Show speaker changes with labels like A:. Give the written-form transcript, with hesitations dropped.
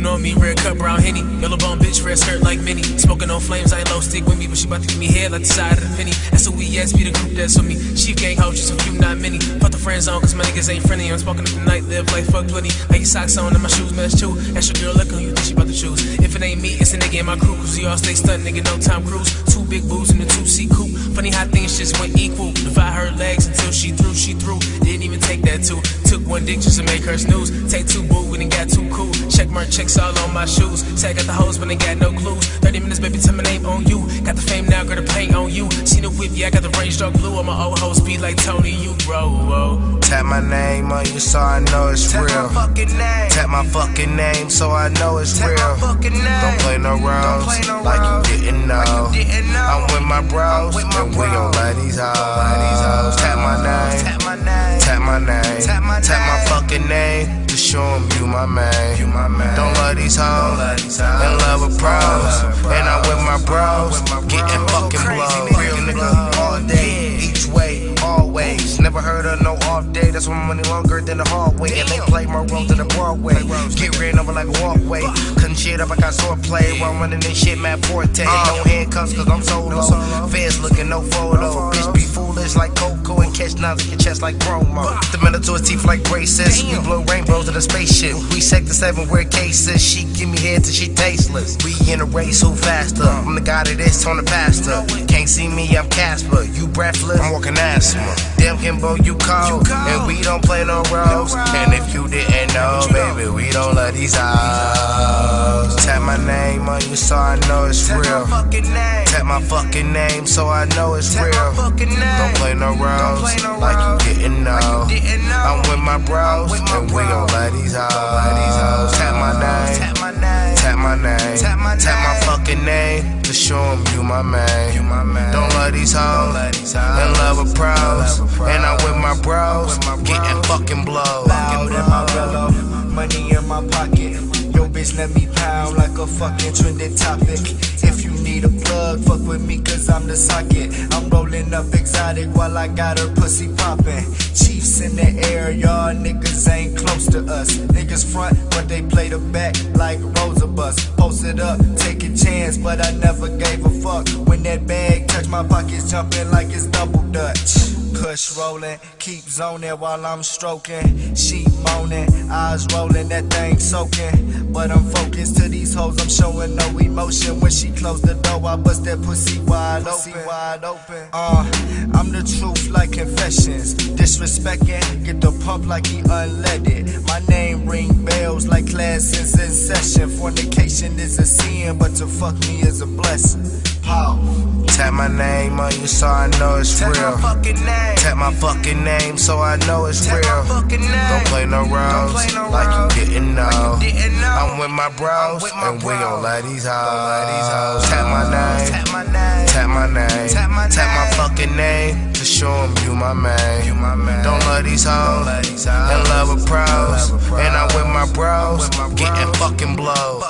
A: know me, red cup, brown Henny. Yellow bone bitch, red skirt like Minnie. Smoking on flames, I ain't low stick with me, but she bout to give me head like the side of the penny. SOES be the group that's with me. Chief gang ho, just a few, not many. Fuck the friend zone, cause my niggas ain't friendly. I'm smoking up the night, live life, fuck 20. Like your socks on and my shoes match too. Extra girl look on you, think she bout to choose. If it ain't me, it's a nigga in my crew, cause we all stay stunned, nigga, no Tom Cruise. Two big boos in the 2-seat coupe. Funny how things just went equal. Divide her legs until she threw. Didn't even take that two. Took one dick just to make her snooze. Take two boo, we done got too cool. Check mark checks all on my shoes. Say I got the hoes, but they got no clues. 30 minutes, baby, tell my name on you. Got the fame now, got the paint on you. Seen the whip, yeah, I got the range dark blue. On my old hoe speed like Tony, you bro. Whoa.
B: Tap my name on you so I know it's real. Tap my fucking name. Tap my fucking name so I know it's real. Don't play no rounds like you didn't know. I'm with my bros and we gon' let these hoes. Tap my name. Tap my name. Tap my fucking name to show 'em you my man. Don't love these hoes and love with pros. And I'm with my bros getting fucking blow. Real nigga all day, each way, always. Never heard of no off day. That's why my money longer than the hallway. And they play my road to the Broadway. Get ran over like a walkway. Cutting shit up, I got swordplay. While I'm running this shit, Matt Forte. No handcuffs cause I'm solo. Feds looking, no photo. Bitch be foolish like Coco and catch knives in your chest like promo. The metal to his teeth like braces. We blow rainbows in a spaceship. We sector 7 wear cases. She give me head till she tasteless. We in a race, who faster? I'm the guy that is on the pastor. Can't see me, I'm Casper. You breathless, I'm walking asthma. Damn Kimbo, you cold. And we don't play no roles. And if you didn't know, baby, we don't let these hoes. Tap my name on you so I know it's real. Tap my fucking name so I know it's real. Don't play no roles like you didn't know. I'm with my bros and we gon' let these hoes. Tap my name. Tap my name. Tap my fucking name to show 'em you my man. Don't love these hoes and love with pros. And I'm with my bros getting fucking blow.
C: Loud in my bellow, money in my pocket. Yo bitch let me pound like a fucking trending topic. If you need a plug, fuck with me cause I'm the socket. I'm rolling up exotic while I got her pussy poppin'. Chiefs in the air, y'all niggas ain't close to us. Niggas front but they play the back like Rosabus. Posted up, take a chance but I never gave a fuck. When that bag touch my pockets jumping like it's double Dutch. Push rolling, keep zoning while I'm stroking. She moaning, eyes rolling, that thing soaking. But I'm focused to these hoes, I'm showing no emotion. When she closed the door, I bust that pussy wide open. I'm the truth like confessions. Disrespecting, get the pump like he unleaded. My name ring bells like classes in session. Fornication is a sin, but to fuck me is a blessing. How?
B: Tap my name on you so I know it's real. Tap my fucking name so I know it's real. Don't play no roles like you didn't know. I'm with my bros and we gon' let these hoes. Tap my name. Tap my name. Tap my fucking name to show 'em you my man. Don't love these hoes and love with pros. And I'm with my bros getting fucking blow.